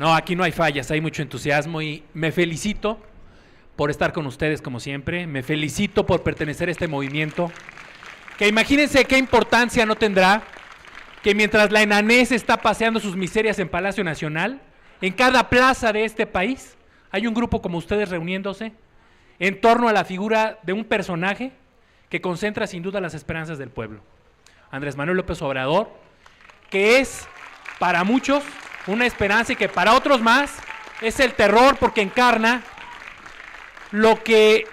No, aquí no hay fallas, hay mucho entusiasmo y me felicito por estar con ustedes como siempre, me felicito por pertenecer a este movimiento, que imagínense qué importancia no tendrá que mientras la enanés está paseando sus miserias en Palacio Nacional, en cada plaza de este país hay un grupo como ustedes reuniéndose en torno a la figura de un personaje que concentra sin duda las esperanzas del pueblo, Andrés Manuel López Obrador, que es para muchos una esperanza y que para otros más es el terror, porque encarna lo que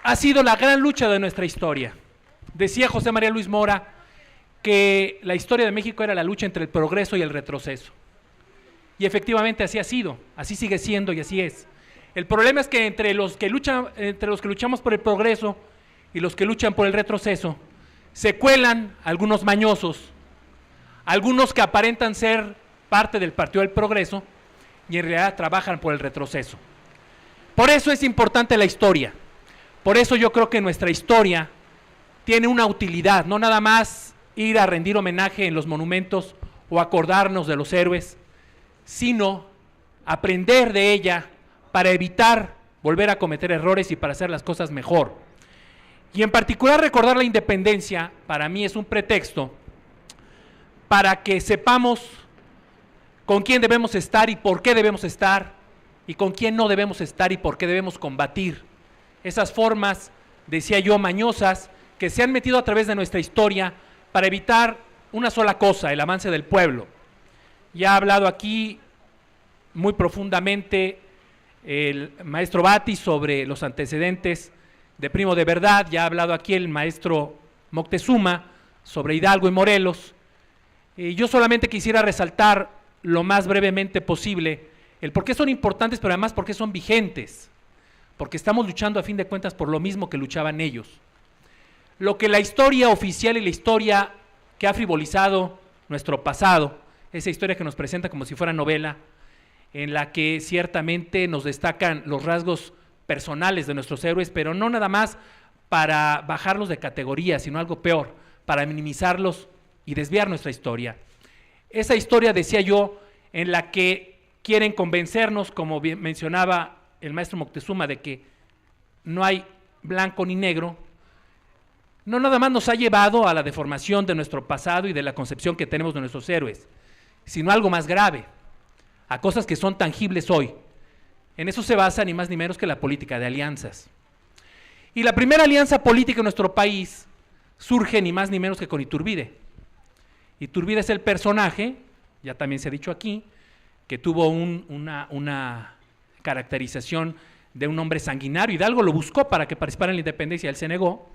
ha sido la gran lucha de nuestra historia. Decía José María Luis Mora que la historia de México era la lucha entre el progreso y el retroceso. Y efectivamente así ha sido, así sigue siendo y así es. El problema es que entre los que luchamos por el progreso y los que luchan por el retroceso, se cuelan algunos mañosos, algunos que aparentan ser parte del Partido del Progreso y en realidad trabajan por el retroceso. Por eso es importante la historia. Por eso yo creo que nuestra historia tiene una utilidad, no nada más ir a rendir homenaje en los monumentos o acordarnos de los héroes, sino aprender de ella para evitar volver a cometer errores y para hacer las cosas mejor. Y en particular recordar la independencia para mí es un pretexto para que sepamos con quién debemos estar y por qué debemos estar, y con quién no debemos estar y por qué debemos combatir esas formas, decía yo, mañosas, que se han metido a través de nuestra historia para evitar una sola cosa, el avance del pueblo. Ya ha hablado aquí muy profundamente el maestro Batis sobre los antecedentes de Primo de Verdad, ya ha hablado aquí el maestro Moctezuma sobre Hidalgo y Morelos. Yo solamente quisiera resaltar lo más brevemente posible el por qué son importantes, pero además por qué son vigentes, porque estamos luchando a fin de cuentas por lo mismo que luchaban ellos. Lo que la historia oficial y la historia que ha frivolizado nuestro pasado, esa historia que nos presenta como si fuera novela, en la que ciertamente nos destacan los rasgos personales de nuestros héroes, pero no nada más para bajarlos de categoría, sino algo peor, para minimizarlos y desviar nuestra historia. Esa historia, decía yo, en la que quieren convencernos, como bien mencionaba el maestro Moctezuma, de que no hay blanco ni negro, no nada más nos ha llevado a la deformación de nuestro pasado y de la concepción que tenemos de nuestros héroes, sino algo más grave, a cosas que son tangibles hoy. En eso se basa ni más ni menos que la política de alianzas. Y la primera alianza política en nuestro país surge ni más ni menos que con Iturbide. Iturbide es el personaje, ya también se ha dicho aquí, que tuvo una caracterización de un hombre sanguinario. Hidalgo lo buscó para que participara en la independencia, él se negó.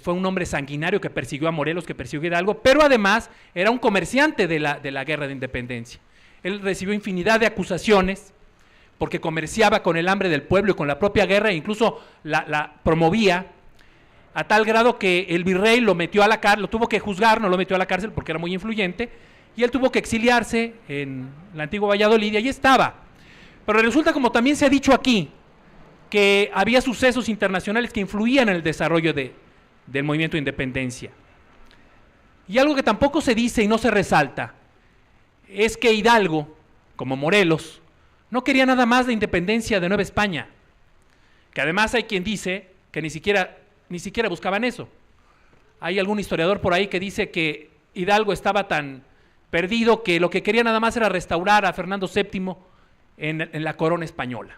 Fue un hombre sanguinario que persiguió a Morelos, que persiguió a Hidalgo, pero además era un comerciante de la guerra de independencia. Él recibió infinidad de acusaciones porque comerciaba con el hambre del pueblo y con la propia guerra, e incluso la promovía, a tal grado que el virrey lo metió a la cárcel, lo tuvo que juzgar, no lo metió a la cárcel porque era muy influyente, y él tuvo que exiliarse en la antigua Valladolid, y allí estaba. Pero resulta, como también se ha dicho aquí, que había sucesos internacionales que influían en el desarrollo del movimiento de independencia. Y algo que tampoco se dice y no se resalta, es que Hidalgo, como Morelos, no quería nada más la independencia de Nueva España, que además hay quien dice que ni siquiera buscaban eso. Hay algún historiador por ahí que dice que Hidalgo estaba tan perdido que lo que quería nada más era restaurar a Fernando VII en la corona española.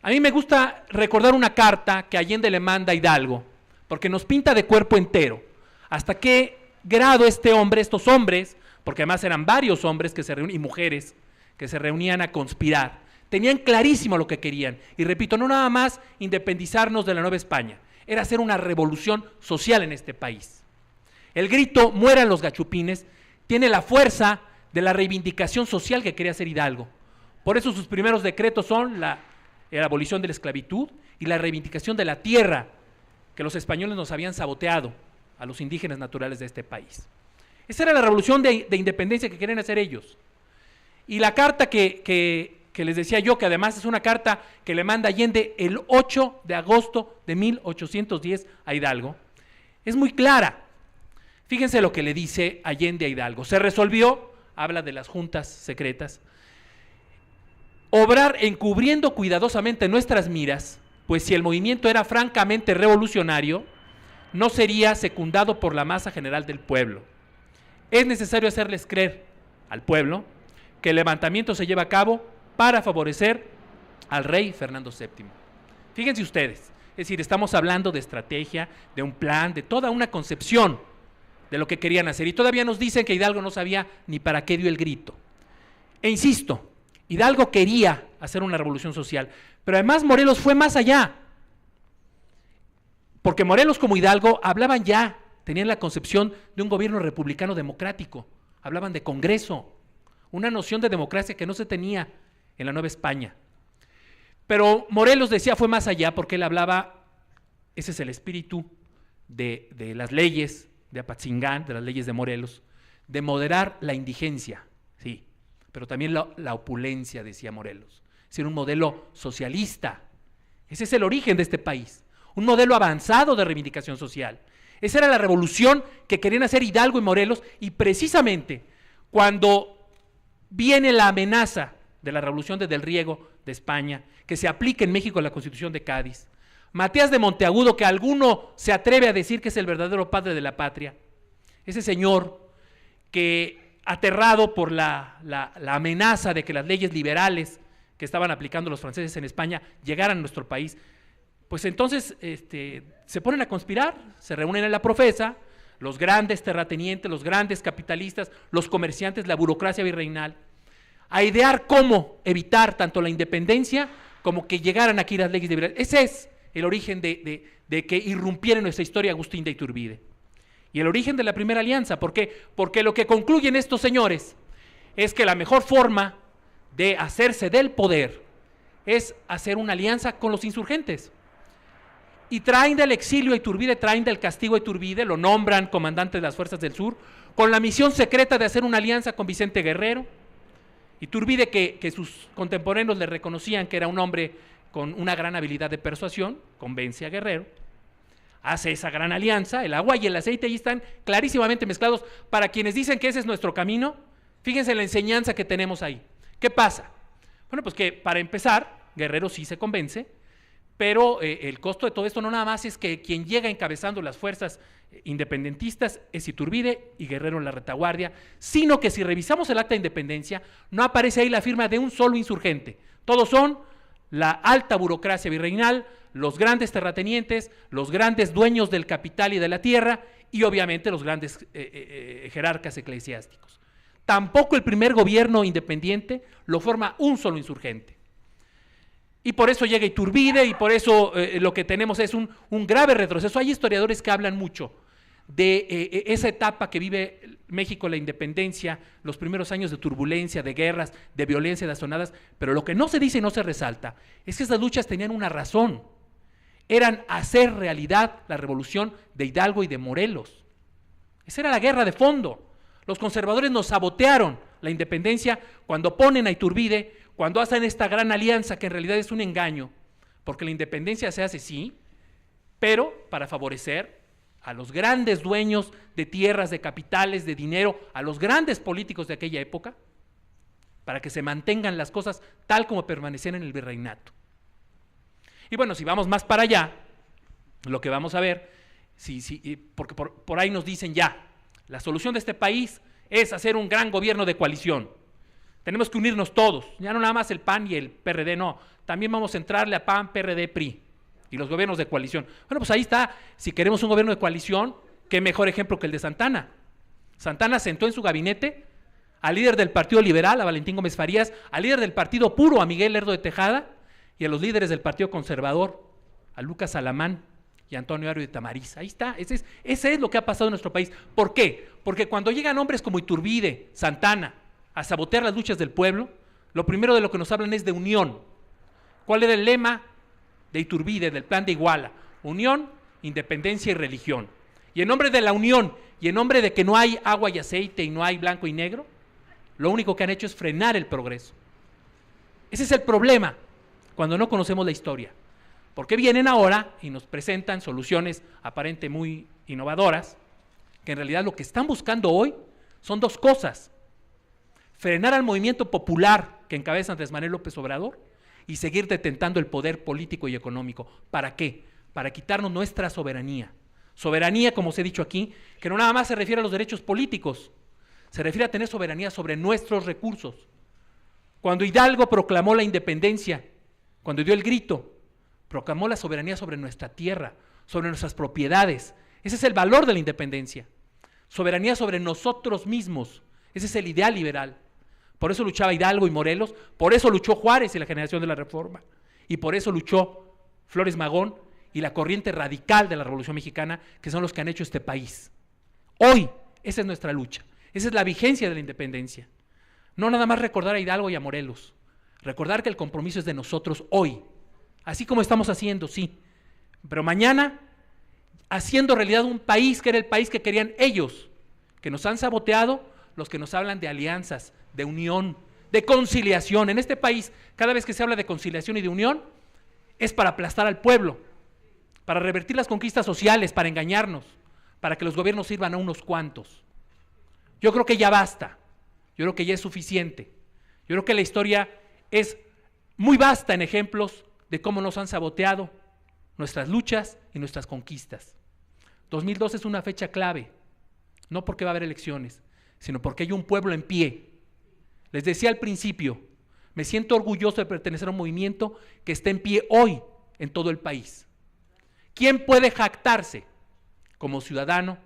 A mí me gusta recordar una carta que Allende le manda a Hidalgo, porque nos pinta de cuerpo entero hasta qué grado estos hombres, porque además eran varios hombres que se reunían, y mujeres que se reunían a conspirar, tenían clarísimo lo que querían. Y repito, no nada más independizarnos de la Nueva España, era hacer una revolución social en este país. El grito "mueran los gachupines" tiene la fuerza de la reivindicación social que quería hacer Hidalgo. Por eso sus primeros decretos son la abolición de la esclavitud y la reivindicación de la tierra que los españoles nos habían saboteado a los indígenas naturales de este país. Esa era la revolución de independencia que querían hacer ellos. Y la carta que les decía yo, que además es una carta que le manda Allende el 8 de agosto de 1810 a Hidalgo, es muy clara. Fíjense lo que le dice Allende a Hidalgo. Se resolvió, habla de las juntas secretas, obrar encubriendo cuidadosamente nuestras miras, pues si el movimiento era francamente revolucionario, no sería secundado por la masa general del pueblo. Es necesario hacerles creer al pueblo que el levantamiento se lleva a cabo para favorecer al rey Fernando VII. Fíjense ustedes, es decir, estamos hablando de estrategia, de un plan, de toda una concepción de lo que querían hacer. Y todavía nos dicen que Hidalgo no sabía ni para qué dio el grito. E insisto, Hidalgo quería hacer una revolución social, pero además Morelos fue más allá. Porque Morelos como Hidalgo hablaban ya, tenían la concepción de un gobierno republicano democrático, hablaban de Congreso, una noción de democracia que no se tenía en la Nueva España. Pero Morelos decía fue más allá porque él hablaba, ese es el espíritu de las leyes de Apatzingán, de las leyes de Morelos, de moderar la indigencia, sí, pero también la opulencia, decía Morelos. Es decir, un modelo socialista. Ese es el origen de este país, un modelo avanzado de reivindicación social. Esa era la revolución que querían hacer Hidalgo y Morelos, y precisamente cuando viene la amenaza de la revolución de Del Riego de España, que se aplica en México la Constitución de Cádiz, Matías de Monteagudo, que alguno se atreve a decir que es el verdadero padre de la patria, ese señor que, aterrado por la amenaza de que las leyes liberales que estaban aplicando los franceses en España llegaran a nuestro país, pues entonces se ponen a conspirar, se reúnen en la Profesa, los grandes terratenientes, los grandes capitalistas, los comerciantes, la burocracia virreinal, a idear cómo evitar tanto la independencia como que llegaran aquí las leyes liberales. Ese es el origen de que irrumpiera en nuestra historia Agustín de Iturbide. Y el origen de la primera alianza, ¿por qué? Porque lo que concluyen estos señores es que la mejor forma de hacerse del poder es hacer una alianza con los insurgentes. Y traen del exilio a Iturbide, traen del castigo a Iturbide, lo nombran comandante de las fuerzas del sur, con la misión secreta de hacer una alianza con Vicente Guerrero. Iturbide, que sus contemporáneos le reconocían que era un hombre con una gran habilidad de persuasión, convence a Guerrero, hace esa gran alianza, el agua y el aceite ahí están clarísimamente mezclados. Para quienes dicen que ese es nuestro camino, fíjense la enseñanza que tenemos ahí. ¿Qué pasa? Bueno, pues que para empezar, Guerrero sí se convence, pero el costo de todo esto no nada más es que quien llega encabezando las fuerzas independentistas es Iturbide y Guerrero en la retaguardia, sino que si revisamos el acta de independencia, no aparece ahí la firma de un solo insurgente. Todos son la alta burocracia virreinal, los grandes terratenientes, los grandes dueños del capital y de la tierra, y obviamente los grandes jerarcas eclesiásticos. Tampoco el primer gobierno independiente lo forma un solo insurgente. Y por eso llega Iturbide, y por eso lo que tenemos es un grave retroceso. Hay historiadores que hablan mucho de esa etapa que vive México, la independencia, los primeros años de turbulencia, de guerras, de violencia, de azonadas, pero lo que no se dice y no se resalta es que esas luchas tenían una razón. Eran hacer realidad la revolución de Hidalgo y de Morelos. Esa era la guerra de fondo. Los conservadores nos sabotearon la independencia cuando ponen a Iturbide, cuando hacen esta gran alianza que en realidad es un engaño, porque la independencia se hace sí, pero para favorecer a los grandes dueños de tierras, de capitales, de dinero, a los grandes políticos de aquella época, para que se mantengan las cosas tal como permanecían en el virreinato. Y bueno, si vamos más para allá, lo que vamos a ver, porque por ahí nos dicen ya, la solución de este país es hacer un gran gobierno de coalición. Tenemos que unirnos todos, ya no nada más el PAN y el PRD, no, también vamos a entrarle a PAN, PRD, PRI y los gobiernos de coalición. Bueno, pues ahí está, si queremos un gobierno de coalición, qué mejor ejemplo que el de Santana. Santana sentó en su gabinete al líder del Partido Liberal, a Valentín Gómez Farías, al líder del Partido Puro, a Miguel Lerdo de Tejada, y a los líderes del Partido Conservador, a Lucas Alamán y a Antonio Ario de Tamariz. Ahí está, ese es lo que ha pasado en nuestro país. ¿Por qué? Porque cuando llegan hombres como Iturbide, Santana, a sabotear las luchas del pueblo, lo primero de lo que nos hablan es de unión. ¿Cuál era el lema de Iturbide, del plan de Iguala? Unión, independencia y religión. Y en nombre de la unión, y en nombre de que no hay agua y aceite y no hay blanco y negro, lo único que han hecho es frenar el progreso. Ese es el problema cuando no conocemos la historia. Porque vienen ahora y nos presentan soluciones aparentemente muy innovadoras, que en realidad lo que están buscando hoy son dos cosas: frenar al movimiento popular que encabeza Andrés Manuel López Obrador y seguir detentando el poder político y económico. ¿Para qué? Para quitarnos nuestra soberanía. Soberanía, como os he dicho aquí, que no nada más se refiere a los derechos políticos, se refiere a tener soberanía sobre nuestros recursos. Cuando Hidalgo proclamó la independencia, cuando dio el grito, proclamó la soberanía sobre nuestra tierra, sobre nuestras propiedades. Ese es el valor de la independencia. Soberanía sobre nosotros mismos. Ese es el ideal liberal. Por eso luchaba Hidalgo y Morelos, por eso luchó Juárez y la generación de la Reforma, y por eso luchó Flores Magón y la corriente radical de la Revolución Mexicana, que son los que han hecho este país. Hoy, esa es nuestra lucha, esa es la vigencia de la independencia. No nada más recordar a Hidalgo y a Morelos, recordar que el compromiso es de nosotros hoy, así como estamos haciendo, sí, pero mañana haciendo realidad un país que era el país que querían ellos, que nos han saboteado los que nos hablan de alianzas, de unión, de conciliación. En este país, cada vez que se habla de conciliación y de unión, es para aplastar al pueblo, para revertir las conquistas sociales, para engañarnos, para que los gobiernos sirvan a unos cuantos. Yo creo que ya basta, yo creo que ya es suficiente. Yo creo que la historia es muy vasta en ejemplos de cómo nos han saboteado nuestras luchas y nuestras conquistas. 2012 es una fecha clave, no porque va a haber elecciones, sino porque hay un pueblo en pie. Les decía al principio, me siento orgulloso de pertenecer a un movimiento que está en pie hoy en todo el país. ¿Quién puede jactarse como ciudadano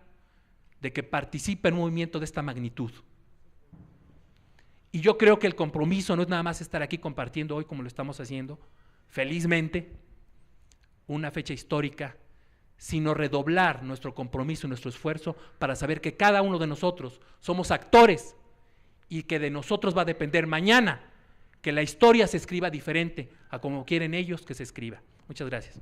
de que participa en un movimiento de esta magnitud? Y yo creo que el compromiso no es nada más estar aquí compartiendo hoy como lo estamos haciendo, felizmente, una fecha histórica, sino redoblar nuestro compromiso y nuestro esfuerzo para saber que cada uno de nosotros somos actores y que de nosotros va a depender mañana que la historia se escriba diferente a como quieren ellos que se escriba. Muchas gracias.